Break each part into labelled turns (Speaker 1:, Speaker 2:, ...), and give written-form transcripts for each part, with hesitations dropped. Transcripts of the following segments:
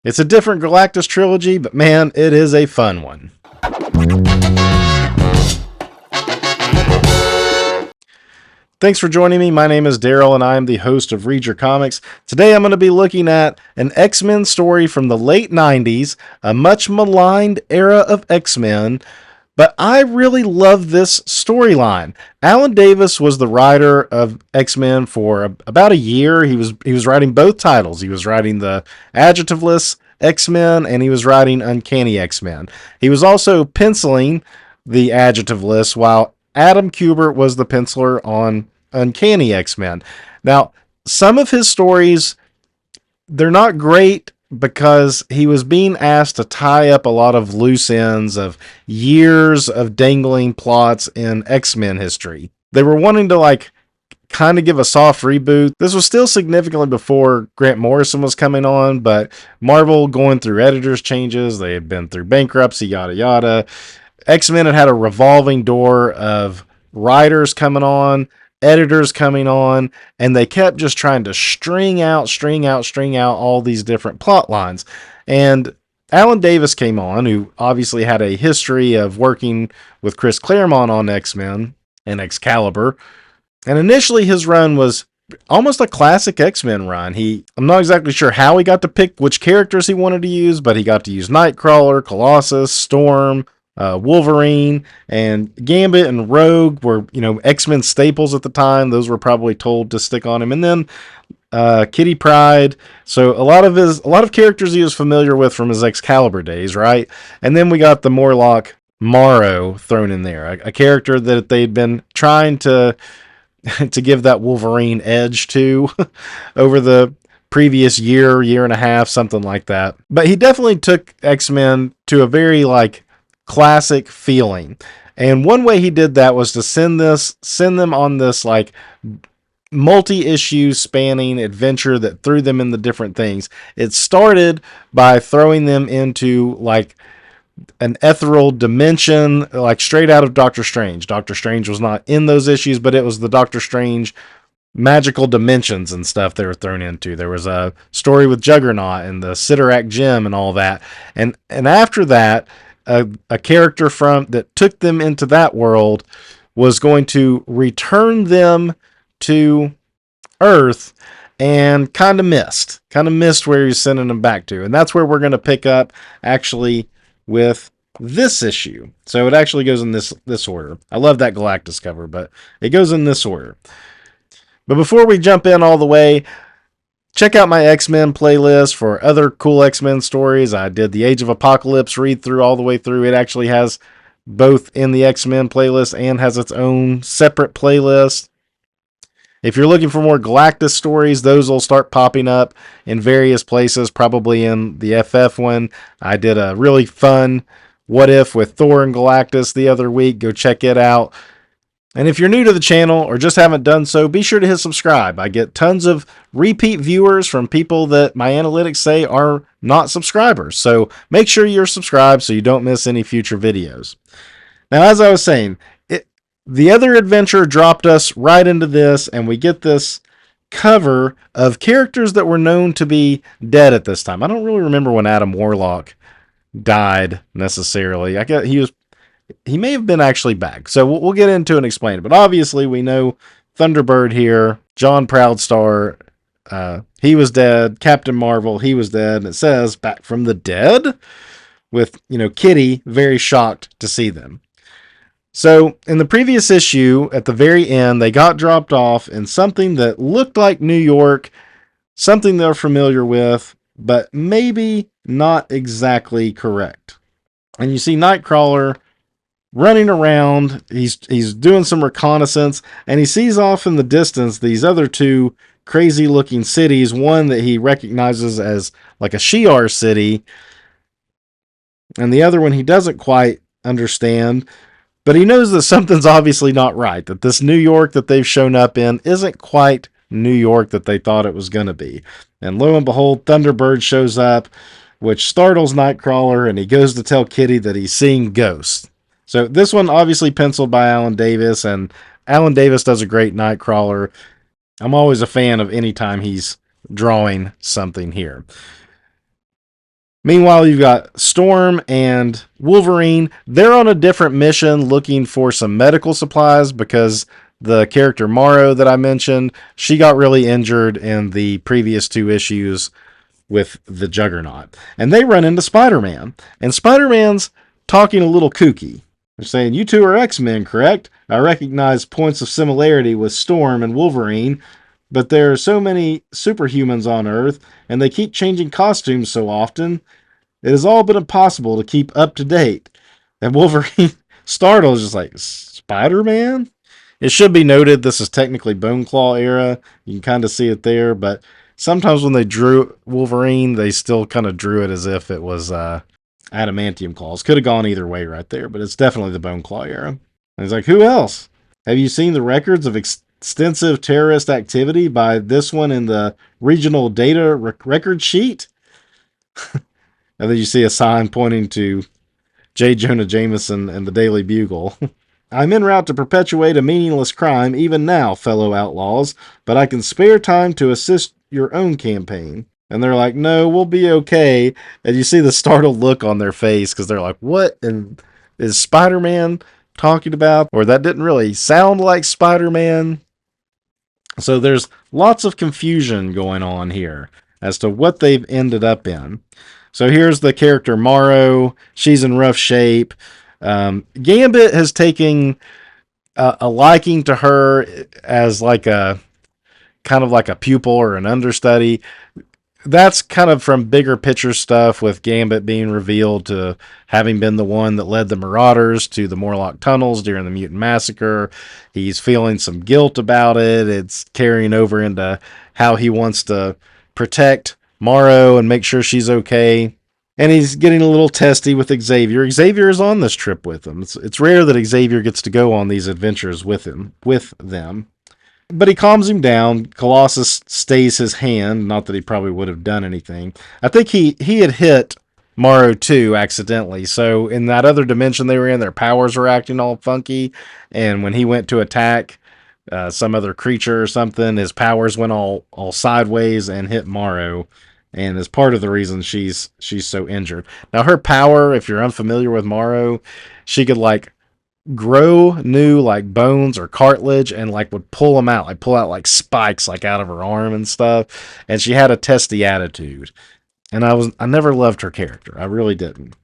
Speaker 1: It's a different Galactus trilogy, but man, it is a fun one. Thanks for joining me. My name is Daryl, and I am the host of Read Your Comics. Today I'm going to be looking at an X-Men story from the late 90s, a much maligned era of X-Men, but I really love this storyline. Alan Davis was the writer of X-Men for about a year. He was writing both titles. He was writing the adjectiveless X-Men, and he was writing Uncanny X-Men. He was also penciling the adjectiveless, while Adam Kubert was the penciler on Uncanny X-Men. Now, some of his stories, they're not great because he was being asked to tie up a lot of loose ends of years of dangling plots in X-Men history. They were wanting to kind of give a soft reboot. This was still significantly before Grant Morrison was coming on, but Marvel going through editors changes, they had been through bankruptcy, yada yada. X-Men had a revolving door of writers coming on, editors coming on, and they kept just trying to string out all these different plot lines. And Alan Davis came on, who obviously had a history of working with Chris Claremont on X-Men and Excalibur. And initially his run was almost a classic X-Men run. I'm not exactly sure how he got to pick which characters he wanted to use, but he got to use Nightcrawler, Colossus, Storm, Wolverine, and Gambit and Rogue were, X-Men staples at the time. Those were probably told to stick on him. And then Kitty Pryde. So a lot of characters he was familiar with from his Excalibur days, right? And then we got the Morlock Morrow thrown in there, a character that they'd been trying to give that Wolverine edge to over the previous year and a half, something like that. But he definitely took X-Men to a very classic feeling. And one way he did that was to send them on this multi-issue spanning adventure that threw them into different things. It started by throwing them into an ethereal dimension, straight out of Doctor Strange. Doctor Strange was not in those issues, but it was the Doctor Strange magical dimensions and stuff they were thrown into. There was a story with Juggernaut and the Sidorak Gem and all that. And after that, a character that took them into that world was going to return them to Earth, and kind of missed where he's sending them back to. And that's where we're going to pick up actually with this issue. So it actually goes in this order. I love that Galactus cover, but it goes in this order. But before we jump in all the way, check out my X-Men playlist for other cool X-Men stories. I did the Age of Apocalypse read through all the way through. It actually has both in the X-Men playlist and has its own separate playlist. If you're looking for more Galactus stories, those will start popping up in various places, probably in the FF one. I did a really fun What If with Thor and Galactus the other week. Go check it out. And if you're new to the channel or just haven't done so, be sure to hit subscribe. I get tons of repeat viewers from people that my analytics say are not subscribers. So make sure you're subscribed so you don't miss any future videos. Now, as I was saying, the other adventure dropped us right into this, and we get this cover of characters that were known to be dead at this time. I don't really remember when Adam Warlock died necessarily. I guess he may have been actually back. So we'll get into and explain it. But obviously we know Thunderbird here, John Proudstar, he was dead. Captain Marvel, he was dead. And it says back from the dead with, Kitty very shocked to see them. So in the previous issue, at the very end, they got dropped off in something that looked like New York, something they're familiar with, but maybe not exactly correct. And you see Nightcrawler running around. He's doing some reconnaissance, and he sees off in the distance these other two crazy looking cities. One that he recognizes as like a Shi'ar city, and the other one he doesn't quite understand. But he knows that something's obviously not right, that this New York that they've shown up in isn't quite New York that they thought it was going to be. And lo and behold, Thunderbird shows up, which startles Nightcrawler, and he goes to tell Kitty that he's seeing ghosts. So this one obviously penciled by Alan Davis, and Alan Davis does a great Nightcrawler. I'm always a fan of any time he's drawing something here. Meanwhile, you've got Storm and Wolverine. They're on a different mission looking for some medical supplies because the character Morrow that I mentioned, she got really injured in the previous 2 issues with the Juggernaut. And they run into Spider-Man. And Spider-Man's talking a little kooky. They're saying, "You two are X-Men, correct? I recognize points of similarity with Storm and Wolverine, but there are so many superhumans on Earth, and they keep changing costumes so often. It has all been impossible to keep up to date." And Wolverine, startled, is just like, "Spider-Man?" It should be noted this is technically Bone Claw era. You can kind of see it there, but sometimes when they drew Wolverine, they still kind of drew it as if it was adamantium claws. Could have gone either way right there, but it's definitely the Bone Claw era. And he's like, "Who else? Have you seen the records of extensive terrorist activity by this one in the regional data record sheet?" And then you see a sign pointing to J. Jonah Jameson and the Daily Bugle. "I'm en route to perpetuate a meaningless crime even now, fellow outlaws, but I can spare time to assist your own campaign." And they're like, "No, we'll be okay." And you see the startled look on their face because they're like, "What is Spider-Man talking about?" Or that didn't really sound like Spider-Man. So there's lots of confusion going on here as to what they've ended up in. So here's the character Morrow. She's in rough shape. Gambit has taken a liking to her as like a kind of like a pupil or an understudy. That's kind of from bigger picture stuff with Gambit being revealed to having been the one that led the Marauders to the Morlock tunnels during the Mutant Massacre. He's feeling some guilt about it. It's carrying over into how he wants to protect Morrow and make sure she's okay. And he's getting a little testy with Xavier. Xavier is on this trip with him. It's rare that Xavier gets to go on these adventures with them. But he calms him down. Colossus stays his hand. Not that he probably would have done anything. I think he had hit Morrow too accidentally. So in that other dimension they were in, their powers were acting all funky. And when he went to attack some other creature or something, his powers went all sideways and hit Morrow. And is part of the reason she's so injured. Now her power, if you're unfamiliar with Morrow, she could like grow new like bones or cartilage and like would pull them out, like pull out like spikes like out of her arm and stuff. And she had a testy attitude. And I never loved her character. I really didn't.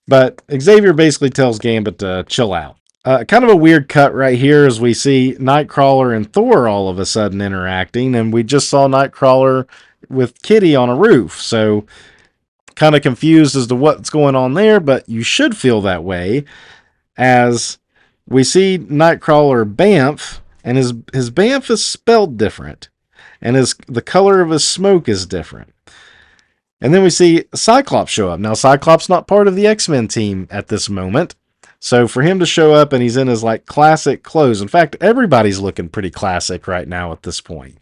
Speaker 1: But Xavier basically tells Gambit to chill out. Kind of a weird cut right here as we see Nightcrawler and Thor all of a sudden interacting, and we just saw Nightcrawler with Kitty on a roof, so kind of confused as to what's going on there, but you should feel that way as we see Nightcrawler Bamf, and his Bamf is spelled different, and the color of his smoke is different. And then we see Cyclops show up. Now, Cyclops not part of the X-Men team at this moment. So for him to show up and he's in his like classic clothes. In fact, everybody's looking pretty classic right now at this point.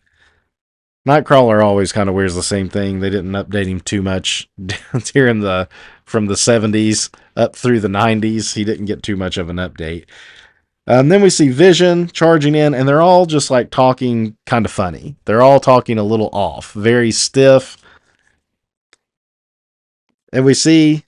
Speaker 1: Nightcrawler always kind of wears the same thing. They didn't update him too much here from the 70s up through the 90s. He didn't get too much of an update. Then we see Vision charging in, and they're all just like talking kind of funny. They're all talking a little off, very stiff. And we see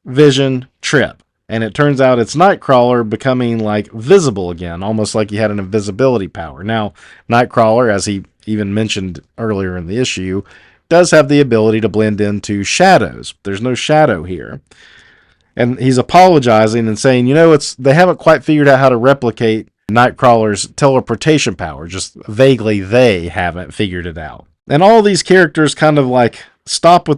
Speaker 1: Vision trip. And it turns out it's Nightcrawler becoming like visible again, almost like he had an invisibility power. Now, Nightcrawler, as he even mentioned earlier in the issue, does have the ability to blend into shadows. There's no shadow here. And he's apologizing and saying, they haven't quite figured out how to replicate Nightcrawler's teleportation power. Just vaguely, they haven't figured it out. And all these characters kind of like stop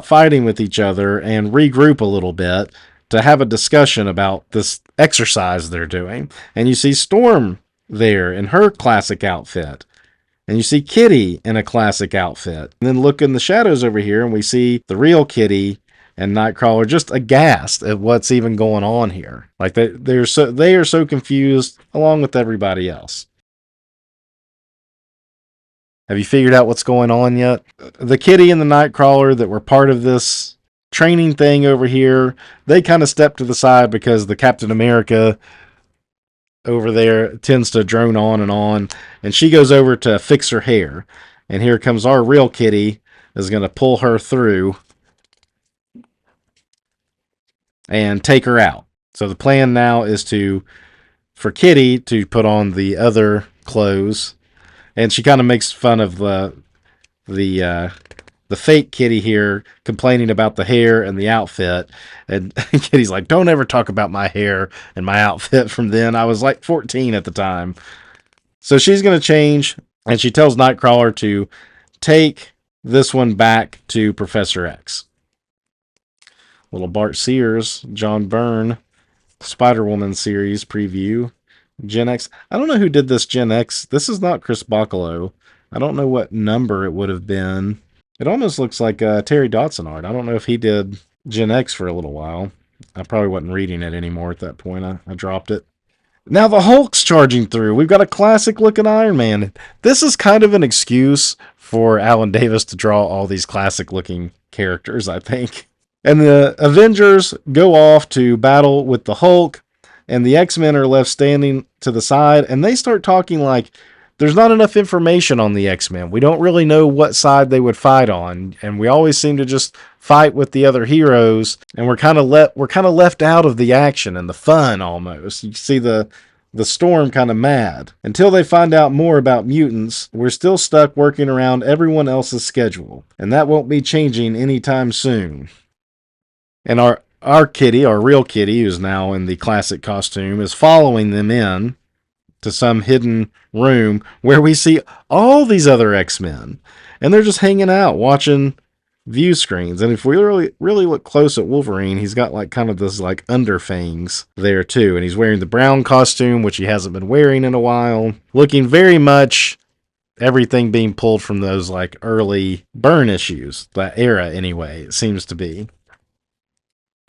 Speaker 1: fighting with each other and regroup a little bit to have a discussion about this exercise they're doing. And you see Storm there in her classic outfit. And you see Kitty in a classic outfit. And then look in the shadows over here and we see the real Kitty and Nightcrawler just aghast at what's even going on here. Like they are so confused along with everybody else. Have you figured out what's going on yet? The Kitty and the Nightcrawler that were part of this training thing over here, they kind of step to the side because the Captain America over there tends to drone on, and she goes over to fix her hair. And here comes our real Kitty, is going to pull her through and take her out. So the plan now is for Kitty to put on the other clothes, and she kind of makes fun of the fake Kitty here, complaining about the hair and the outfit. And Kitty's like, "Don't ever talk about my hair and my outfit from then. I was like 14 at the time." So she's going to change, and she tells Nightcrawler to take this one back to Professor X. Little Bart Sears, John Byrne, Spider-Woman series preview. Gen X. I don't know who did this Gen X. This is not Chris Bacalo. I don't know what number it would have been. It almost looks like Terry Dodson art. I don't know if he did Gen X for a little while. I probably wasn't reading it anymore at that point. I dropped it. Now the Hulk's charging through. We've got a classic-looking Iron Man. This is kind of an excuse for Alan Davis to draw all these classic-looking characters, I think. And the Avengers go off to battle with the Hulk, and the X-Men are left standing to the side, and they start talking like there's not enough information on the X-Men. We don't really know what side they would fight on, and we always seem to just fight with the other heroes, and we're kind of left out of the action and the fun almost. You see the Storm kind of mad. Until they find out more about mutants, we're still stuck working around everyone else's schedule, and that won't be changing anytime soon. And our Kitty, our real Kitty, who's now in the classic costume, is following them in to some hidden room where we see all these other X-Men, and they're just hanging out watching view screens. And if we really look close at Wolverine, he's got like kind of this like underfangs there too, and he's wearing the brown costume, which he hasn't been wearing in a while, looking very much everything being pulled from those like early Byrne issues, that era anyway, it seems to be.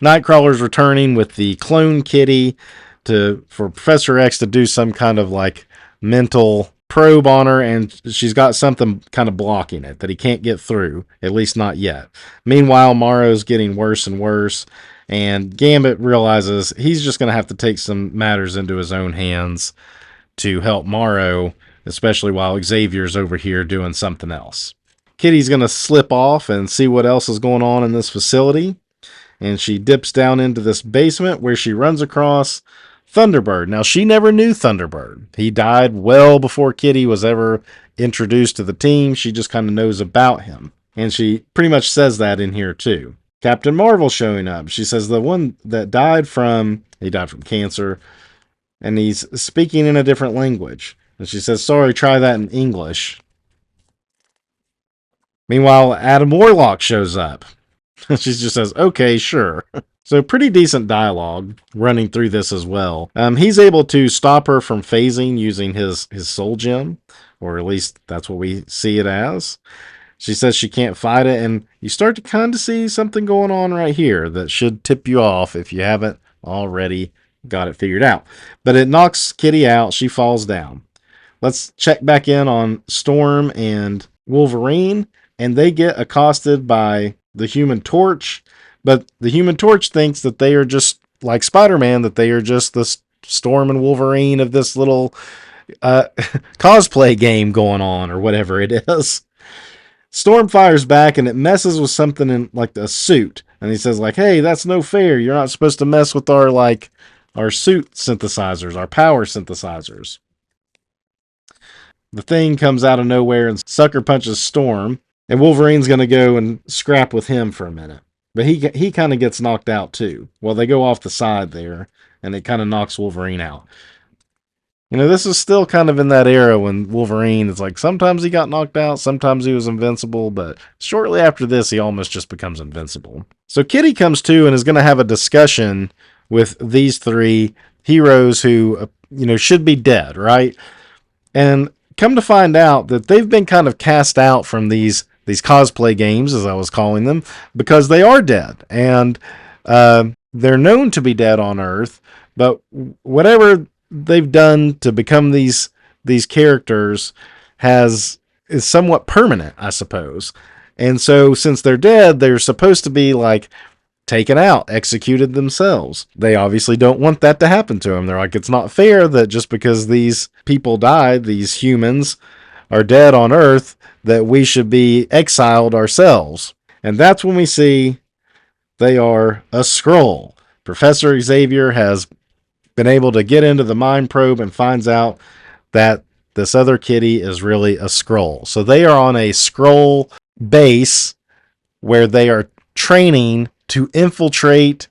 Speaker 1: Nightcrawler's returning with the clone Kitty for Professor X to do some kind of like mental probe on her, and she's got something kind of blocking it that he can't get through, at least not yet. Meanwhile, Morrow's getting worse and worse, and Gambit realizes he's just going to have to take some matters into his own hands to help Morrow, especially while Xavier's over here doing something else. Kitty's going to slip off and see what else is going on in this facility, and she dips down into this basement where she runs across Thunderbird. Now, she never knew Thunderbird. He died well before Kitty was ever introduced to the team. She just kind of knows about him. And she pretty much says that in here, too. Captain Marvel showing up. She says the one that he died from cancer, and he's speaking in a different language. And she says, sorry, try that in English. Meanwhile, Adam Warlock shows up. She just says, okay, sure. So pretty decent dialogue running through this as well. He's able to stop her from phasing using his soul gem, or at least that's what we see it as. She says she can't fight it, and you start to kind of see something going on right here that should tip you off if you haven't already got it figured out. But it knocks Kitty out. She falls down. Let's check back in on Storm and Wolverine, and they get accosted by the Human Torch. But the Human Torch thinks that they are just like Spider-Man, that they are just the Storm and Wolverine of this little cosplay game going on, or whatever it is. Storm fires back, and it messes with something in like a suit. And he says like, hey, that's no fair. You're not supposed to mess with our suit synthesizers, our power synthesizers. The thing comes out of nowhere and sucker punches Storm. And Wolverine's going to go and scrap with him for a minute. But he kind of gets knocked out too. Well, they go off the side there, and it kind of knocks Wolverine out. You know, this is still kind of in that era when Wolverine is like, sometimes he got knocked out, sometimes he was invincible, but shortly after this, he almost just becomes invincible. So Kitty comes to and is going to have a discussion with these three heroes who, should be dead, right? And come to find out that they've been kind of cast out from these cosplay games, as I was calling them, because they are dead. And they're known to be dead on Earth, but whatever they've done to become these characters is somewhat permanent, I suppose. And so since they're dead, they're supposed to be like taken out, executed themselves. They obviously don't want that to happen to them. They're like, it's not fair that just because these people died, these humans, are dead on Earth, that we should be exiled ourselves. And that's when we see they are a Skrull. Professor Xavier has been able to get into the mind probe and finds out that this other kitty is really a Skrull. So they are on a Skrull base where they are training to infiltrate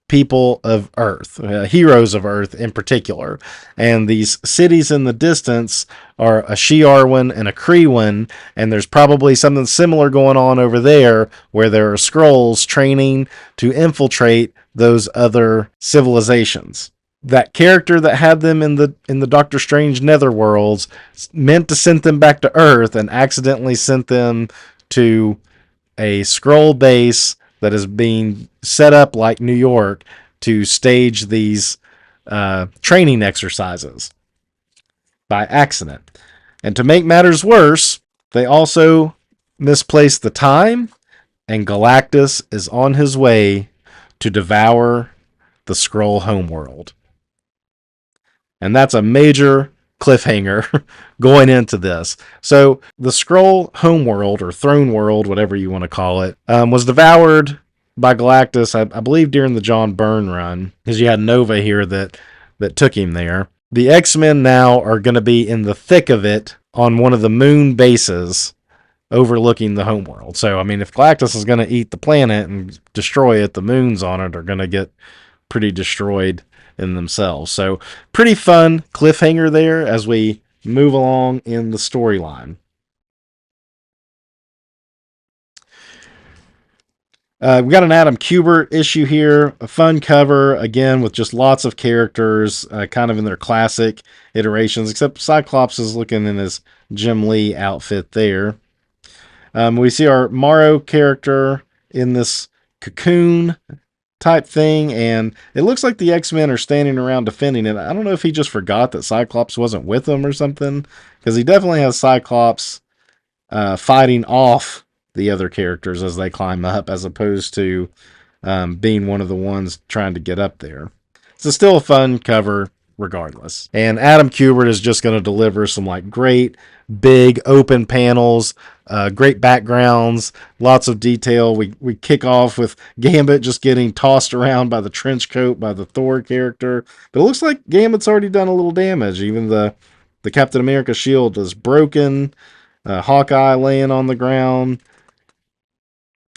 Speaker 1: people of Earth, heroes of Earth in particular. And these cities in the distance are a Shi'arwan and a Kreewan, and there's probably something similar going on over there where there are Skrulls training to infiltrate those other civilizations. That character that had them in the Doctor Strange Netherworlds meant to send them back to Earth and accidentally sent them to a Skrull base that is being set up like New York to stage these training exercises by accident. And to make matters worse, they also misplaced the time, and Galactus is on his way to devour the Skrull homeworld. And that's a major cliffhanger going into this. So the Skrull homeworld, or throne world, whatever you want to call it, was devoured by Galactus, I believe, during the John Byrne run, because you had Nova here that took him there. The X-Men now are going to be in the thick of it on one of the moon bases overlooking the homeworld. So, I mean, if Galactus is going to eat the planet and destroy it, the moons on it are going to get pretty destroyed in themselves. So pretty fun cliffhanger there as we move along in the storyline. We got an Adam Kubert issue here, a fun cover, again, with just lots of characters, kind of in their classic iterations, except Cyclops is looking in his Jim Lee outfit there. We see our Morrow character in this cocoon type thing, and it looks like the X-Men are standing around defending it. I don't know if he just forgot that Cyclops wasn't with him or something, because he definitely has Cyclops fighting off the other characters as they climb up, as opposed to being one of the ones trying to get up there. So still a fun cover regardless. And Adam Kubert is just going to deliver some like great big open panels, great backgrounds, lots of detail. We kick off with Gambit just getting tossed around by the trench coat by the Thor character, but it looks like Gambit's already done a little damage. Even the Captain America shield is broken. Hawkeye laying on the ground,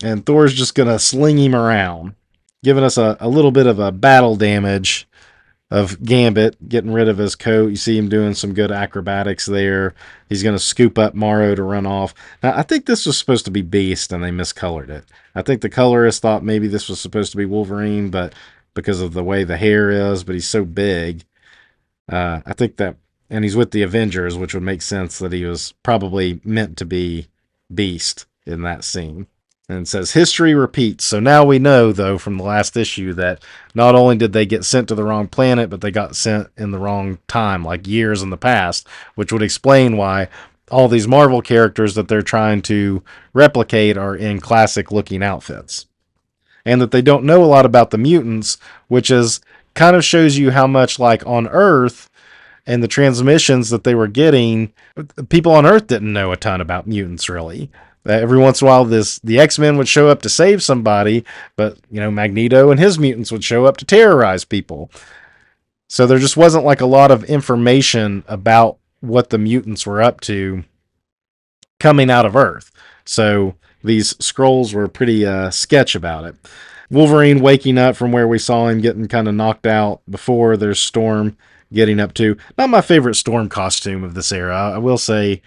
Speaker 1: and Thor's just gonna sling him around, giving us a little bit of a battle damage of Gambit getting rid of his coat. You see him doing some good acrobatics there. He's going to scoop up Morrow to run off. Now, I think this was supposed to be Beast, and they miscolored it. I think the colorist thought maybe this was supposed to be Wolverine, but because of the way the hair is, but he's so big, I think that, and he's with the Avengers, which would make sense that he was probably meant to be Beast in that scene. And it says, history repeats. So now we know, though, from the last issue that not only did they get sent to the wrong planet, but they got sent in the wrong time, like years in the past, which would explain why all these Marvel characters that they're trying to replicate are in classic-looking outfits. And that they don't know a lot about the mutants, which is kind of shows you how much, like, on Earth and the transmissions that they were getting, people on Earth didn't know a ton about mutants, really. Every once in a while, the X-Men would show up to save somebody, but, you know, Magneto and his mutants would show up to terrorize people. So there just wasn't like a lot of information about what the mutants were up to coming out of Earth. So these Skrulls were pretty sketch about it. Wolverine waking up from where we saw him getting kind of knocked out before. There's Storm getting up to. Not my favorite Storm costume of this era. I will say,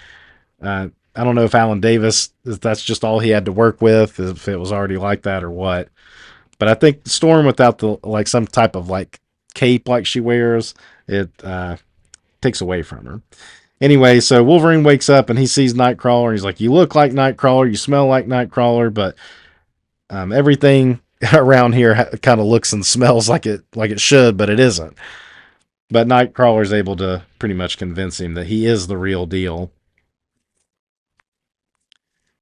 Speaker 1: I don't know if Alan Davis, if that's just all he had to work with, if it was already like that or what. But I think Storm without the like some type of like cape like she wears, it takes away from her. Anyway, so Wolverine wakes up and he sees Nightcrawler. And he's like, "You look like Nightcrawler, you smell like Nightcrawler, but everything around here kind of looks and smells like it should, but it isn't." But Nightcrawler's able to pretty much convince him that he is the real deal.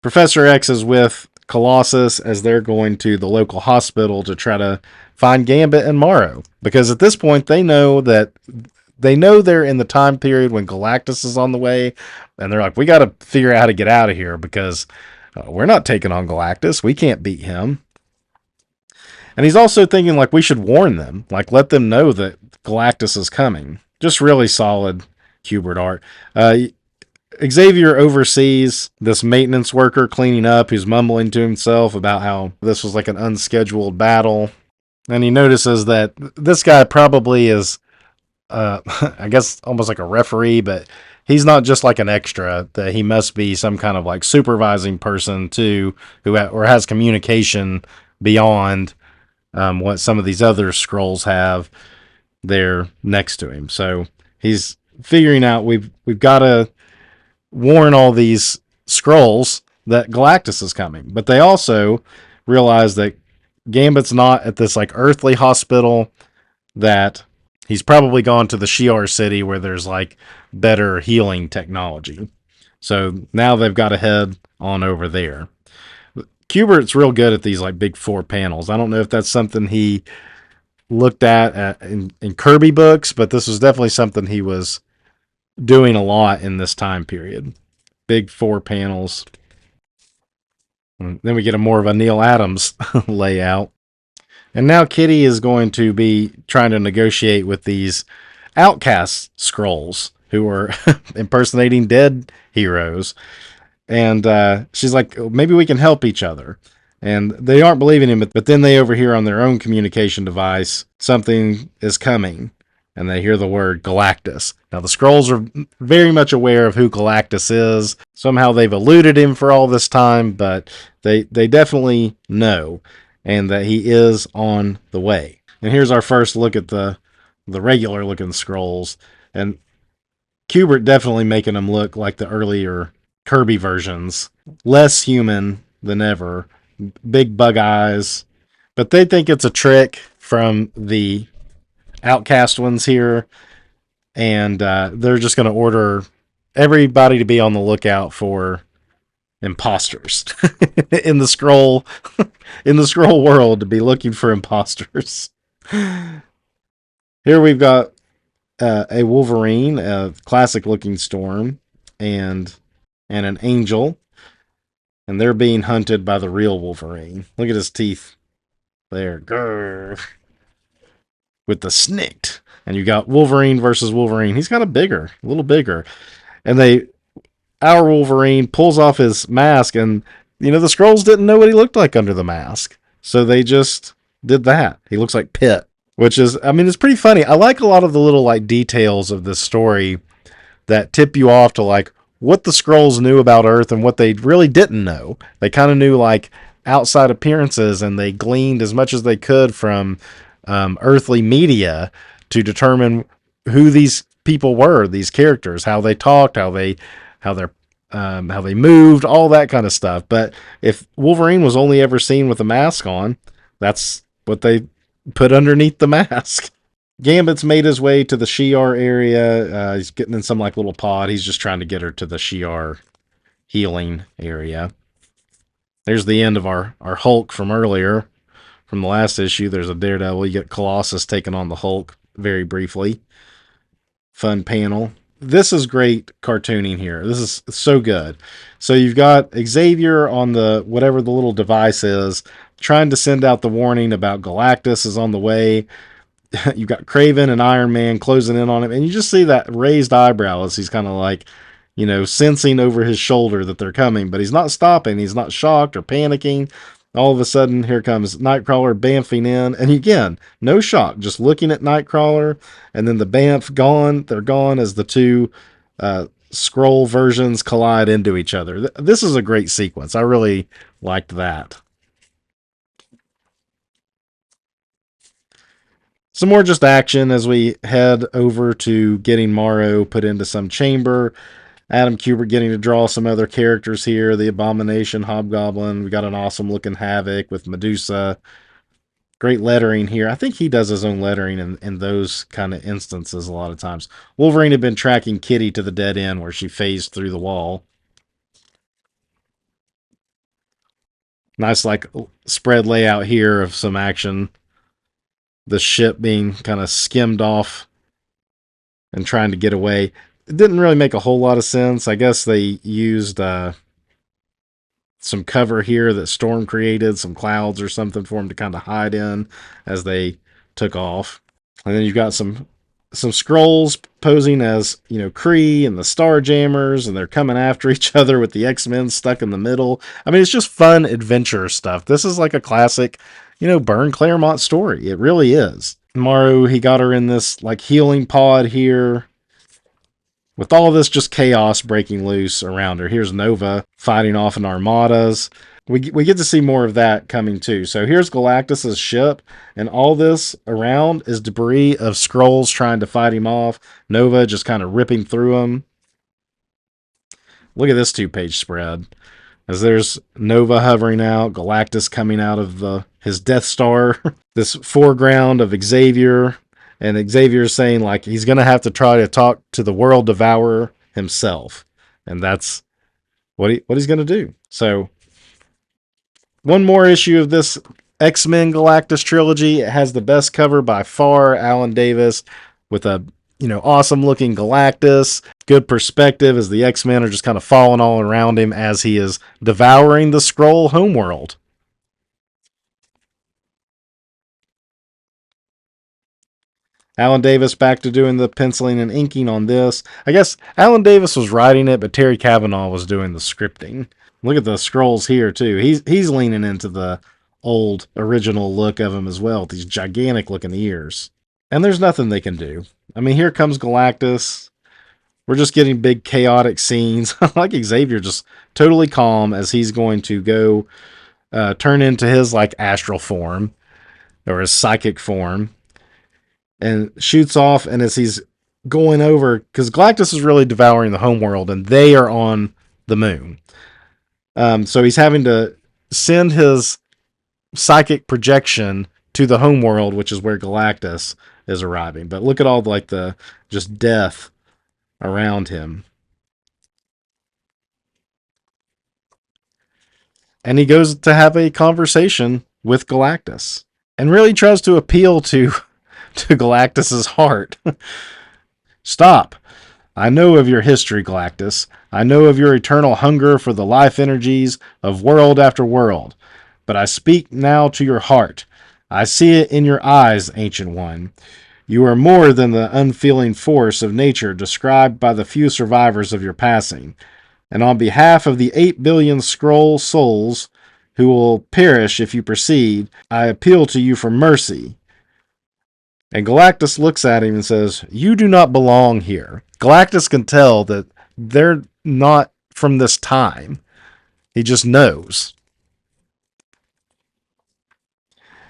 Speaker 1: Professor X is with Colossus as they're going to the local hospital to try to find Gambit and Morrow. Because at this point, they know that they know they're in the time period when Galactus is on the way, and they're like, we got to figure out how to get out of here because we're not taking on Galactus. We can't beat him. And he's also thinking like we should warn them, like let them know that Galactus is coming. Just really solid Kubert art. Xavier oversees this maintenance worker cleaning up who's mumbling to himself about how this was like an unscheduled battle. And he notices that this guy probably is, I guess, almost like a referee, but he's not just like an extra, that he must be some kind of like supervising person too, or has communication beyond what some of these other scrolls have there next to him. So he's figuring out we've got to warn all these scrolls that Galactus is coming. But they also realize that Gambit's not at this like earthly hospital, that he's probably gone to the Shi'ar city where there's like better healing technology. So now they've got to head on over there. Kubert's real good at these like big 4 panels. I don't know if that's something he looked at in Kirby books, but this was definitely something he was doing a lot in this time period. Big 4 panels. And then we get a more of a Neil Adams layout. And now Kitty is going to be trying to negotiate with these outcast scrolls who are impersonating dead heroes. And she's like, maybe we can help each other. And they aren't believing him, but then they overhear on their own communication device, something is coming. And they hear the word Galactus. Now, the Skrulls are very much aware of who Galactus is. Somehow they've eluded him for all this time, but they definitely know, and that he is on the way. And here's our first look at the regular-looking Skrulls. And Kubert definitely making them look like the earlier Kirby versions. Less human than ever. Big bug eyes. But they think it's a trick from the outcast ones here, and they're just going to order everybody to be on the lookout for imposters in the scroll world, to be looking for imposters. Here we've got a Wolverine, a classic looking Storm, and an Angel, and they're being hunted by the real Wolverine. Look at his teeth there. Grr. With the snicked. And you got Wolverine versus Wolverine. He's kind of bigger, a little bigger. And our Wolverine pulls off his mask, and the Skrulls didn't know what he looked like under the mask. So they just did that. He looks like Pitt, which is, it's pretty funny. I like a lot of the little like details of this story that tip you off to like what the Skrulls knew about Earth and what they really didn't know. They kind of knew like outside appearances, and they gleaned as much as they could from earthly media to determine who these people were, these characters, how they talked, how they moved, all that kind of stuff. But if Wolverine was only ever seen with a mask on, that's what they put underneath the mask. Gambit's made his way to the Shi'ar area. He's getting in some like little pod. He's just trying to get her to the Shi'ar healing area. There's the end of our Hulk from earlier. From the last issue, there's a Daredevil. You get Colossus taking on the Hulk very briefly. Fun panel. This is great cartooning here. This is so good. So you've got Xavier on the whatever the little device is, trying to send out the warning about Galactus is on the way. You've got Kraven and Iron Man closing in on him, and you just see that raised eyebrow as he's kind of like, sensing over his shoulder that they're coming, but he's not stopping. He's not shocked or panicking. All of a sudden, here comes Nightcrawler bamfing in. And again, no shock, just looking at Nightcrawler. And then the bamf gone. They're gone as the two scroll versions collide into each other. This is a great sequence. I really liked that. Some more just action as we head over to getting Morrow put into some chamber. Adam Kubert getting to draw some other characters here. The Abomination, Hobgoblin. We got an awesome looking Havoc with Medusa. Great lettering here. I think he does his own lettering in those kind of instances a lot of times. Wolverine had been tracking Kitty to the dead end where she phased through the wall. Nice like spread layout here of some action. The ship being kind of skimmed off and trying to get away. It didn't really make a whole lot of sense. I guess they used some cover here that Storm created, some clouds or something for him to kind of hide in as they took off. And then you've got some scrolls posing as, Kree and the Starjammers, and they're coming after each other with the X-Men stuck in the middle. I mean, it's just fun adventure stuff. This is like a classic, Byrne Claremont story. It really is. Maru, he got her in this like healing pod here, with all this just chaos breaking loose around her. Here's Nova fighting off in armadas. We get to see more of that coming too. So here's Galactus's ship, and all this around is debris of Skrulls trying to fight him off. Nova just kind of ripping through them. Look at this 2-page spread. As there's Nova hovering out, Galactus coming out of his Death Star. This foreground of Xavier, and Xavier's saying like he's going to have to try to talk to the World Devourer himself. And that's what he's going to do. So one more issue of this X-Men Galactus trilogy. It has the best cover by far, Alan Davis, with a awesome looking Galactus. Good perspective as the X-Men are just kind of falling all around him as he is devouring the Skrull homeworld. Alan Davis back to doing the penciling and inking on this. I guess Alan Davis was writing it, but Terry Cavanaugh was doing the scripting. Look at the Skrulls here too. He's leaning into the old original look of him as well, with these gigantic looking ears. And there's nothing they can do. I mean, here comes Galactus. We're just getting big chaotic scenes. I like Xavier just totally calm as he's going to go turn into his like astral form or his psychic form, and shoots off. And as he's going over, because Galactus is really devouring the homeworld and they are on the moon. So he's having to send his psychic projection to the homeworld, which is where Galactus is arriving. But look at all the just death around him. And he goes to have a conversation with Galactus and really tries to appeal to Galactus's heart. Stop. I know of your history, Galactus. I know of your eternal hunger for the life energies of world after world. But I speak now to your heart. I see it in your eyes, Ancient One. You are more than the unfeeling force of nature described by the few survivors of your passing. And on behalf of the 8 billion Skrull souls who will perish if you proceed, I appeal to you for mercy. And Galactus looks at him and says, you do not belong here. Galactus can tell that they're not from this time. He just knows.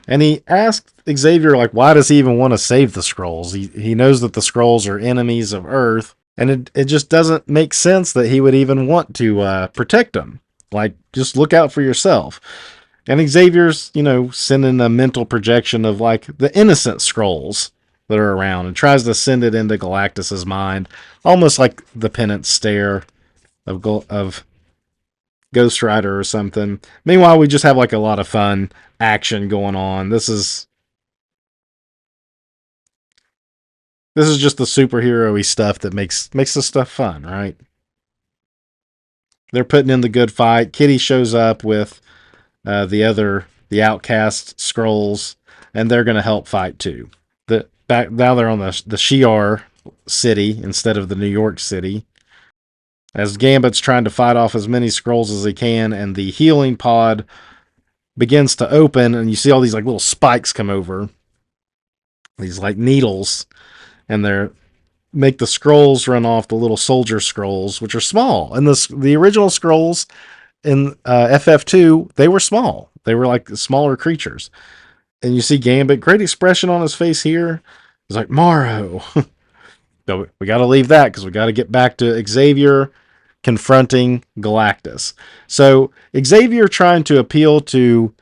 Speaker 1: And he asked Xavier, like, why does he even want to save the Skrulls? He knows that the Skrulls are enemies of Earth, and it just doesn't make sense that he would even want to protect them. Like, just look out for yourself. And Xavier's, sending a mental projection of, like, the innocent Skrulls that are around and tries to send it into Galactus's mind, almost like the penance stare of Ghost Rider or something. Meanwhile, we just have, like, a lot of fun action going on. This is just the superhero-y stuff that makes this stuff fun, right? They're putting in the good fight. Kitty shows up with the outcast Skrulls, and they're going to help fight too. Now they're on the Shi'ar city instead of the New York City. As Gambit's trying to fight off as many Skrulls as he can, and the healing pod begins to open, and you see all these like little spikes come over, these like needles, and they're make the Skrulls run off, the little soldier Skrulls, which are small. And the original Skrulls in FF2, they were small. They were like smaller creatures. And you see Gambit, great expression on his face here. He's like, Morrow. But we got to leave that because we got to get back to Xavier confronting Galactus. So Xavier trying to appeal to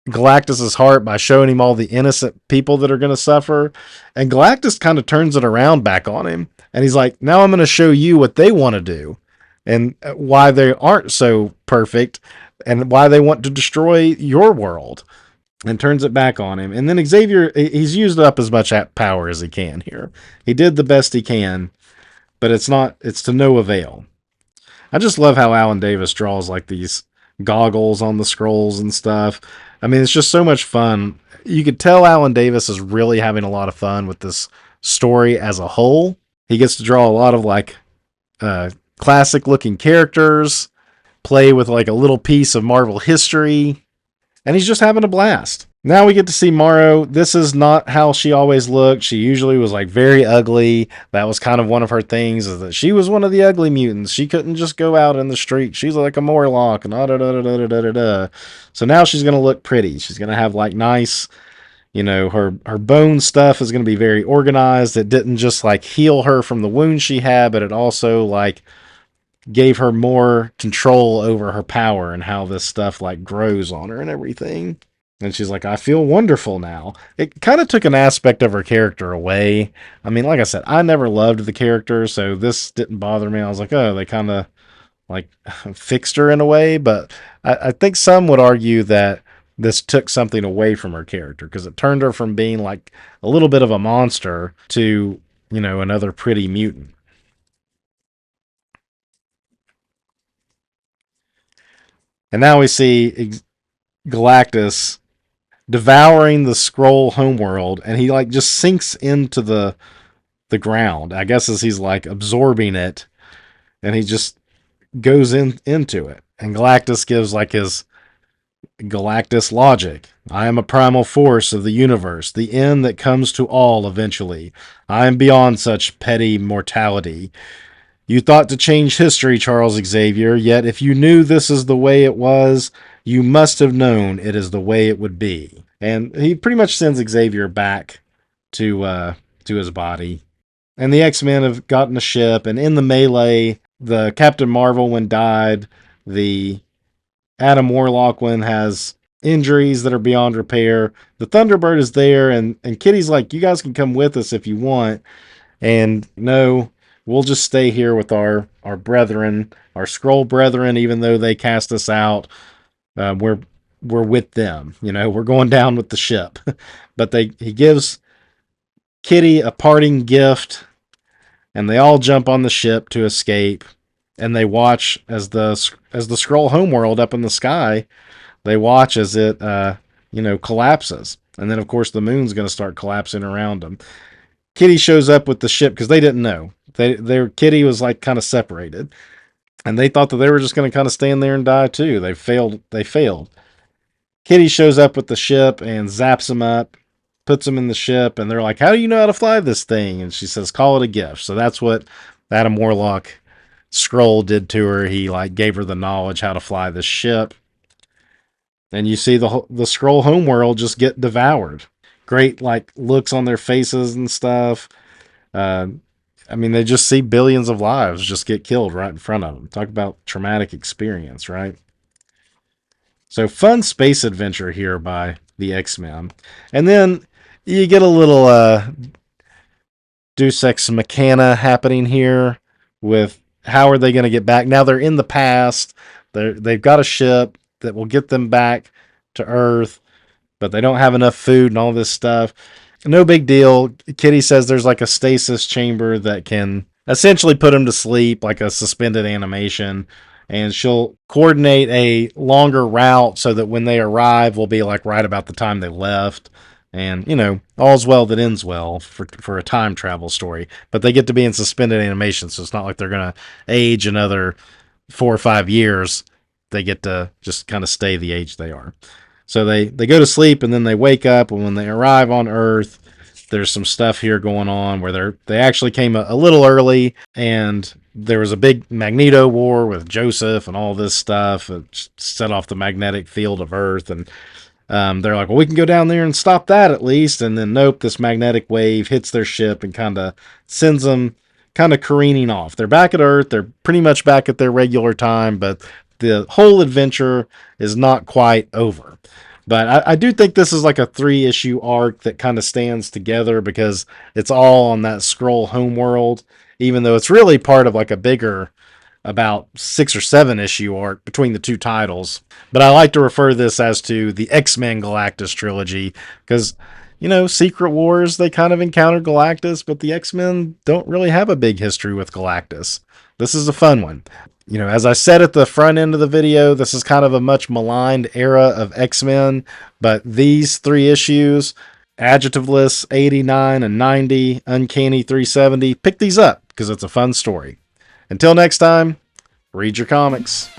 Speaker 1: Galactus's heart by showing him all the innocent people that are going to suffer. And Galactus kind of turns it around back on him. And he's like, now I'm going to show you what they want to do and why they aren't so perfect and why they want to destroy your world. and turns it back on him. And then Xavier, he's used up as much power as he can here. He did the best he can, but it's to no avail. I just love how Alan Davis draws like these goggles on the scrolls and stuff. I mean, it's just so much fun. You could tell Alan Davis is really having a lot of fun with this story as a whole. He gets to draw a lot of like classic looking characters, play with like a little piece of Marvel history, and he's just having a blast. Now we get to see Morrow. This is not how she always looked. She usually was like very ugly. That was kind of one of her things, is that she was one of the ugly mutants. She couldn't just go out in the street. She's like a Morlock and da da da da da da da. So now she's gonna look pretty. She's gonna have like nice, her bone stuff is gonna be very organized. It didn't just like heal her from the wound she had, but it also like gave her more control over her power and how this stuff like grows on her and everything. And she's like, I feel wonderful now. It kind of took an aspect of her character away. I mean, like I said, I never loved the character, so this didn't bother me. I was like, oh, they kind of like fixed her in a way. But I think some would argue that this took something away from her character, because it turned her from being like a little bit of a monster to, another pretty mutant. And now we see Galactus devouring the scroll homeworld, and he like just sinks into the ground. I guess as he's like absorbing it, and he just goes into it. And Galactus gives like his Galactus logic. I am a primal force of the universe, the end that comes to all eventually. I am beyond such petty mortality. You thought to change history, Charles Xavier, yet if you knew this is the way it was, you must have known it is the way it would be. And he pretty much sends Xavier back to his body. And the X-Men have gotten a ship, and in the melee, the Captain Marvel one died. The Adam Warlock one has injuries that are beyond repair. The Thunderbird is there, and Kitty's like, you guys can come with us if you want. And no, we'll just stay here with our brethren, our Skrull brethren, even though they cast us out. We're with them. We're going down with the ship. But he gives Kitty a parting gift, and they all jump on the ship to escape. And they watch as the Skrull homeworld up in the sky. They watch as it collapses, and then of course the moon's going to start collapsing around them. Kitty shows up with the ship because they didn't know. Kitty was like kind of separated, and they thought that they were just going to kind of stand there and die too. They failed. Kitty shows up with the ship and zaps him up, puts him in the ship, and they're like, how do you know how to fly this thing? And she says, call it a gift. So that's what Adam Warlock Skrull did to her. He like gave her the knowledge how to fly this ship. And you see the Skrull homeworld just get devoured. Great like looks on their faces and stuff. I mean, they just see billions of lives just get killed right in front of them. Talk about traumatic experience, right? So fun space adventure here by the X-Men. And then you get a little Deus Ex Machina happening here with how are they going to get back? Now they're in the past. They've got a ship that will get them back to Earth, but they don't have enough food and all this stuff. No big deal. Kitty says there's like a stasis chamber that can essentially put them to sleep, like a suspended animation, and she'll coordinate a longer route so that when they arrive will be like right about the time they left. And, all's well that ends well for a time travel story. But they get to be in suspended animation, so it's not like they're going to age another 4 or 5 years. They get to just kind of stay the age they are. So they go to sleep, and then they wake up, and when they arrive on Earth, there's some stuff here going on where they actually came a little early, and there was a big Magneto war with Joseph and all this stuff. It set off the magnetic field of Earth, and they're like, well, we can go down there and stop that at least. And then nope, this magnetic wave hits their ship and kind of sends them kind of careening off. They're back at Earth. They're pretty much back at their regular time, but the whole adventure is not quite over. But I do think this is like a 3-issue arc that kind of stands together because it's all on that Skrull homeworld, even though it's really part of like a bigger about 6 or 7 issue arc between the two titles. But I like to refer this as to the X-Men Galactus trilogy because, Secret Wars, they kind of encountered Galactus, but the X-Men don't really have a big history with Galactus. This is a fun one. As I said at the front end of the video, this is kind of a much maligned era of X-Men, but these 3 issues, Adjectiveless 89 and 90, Uncanny 370, pick these up because it's a fun story. Until next time, read your comics.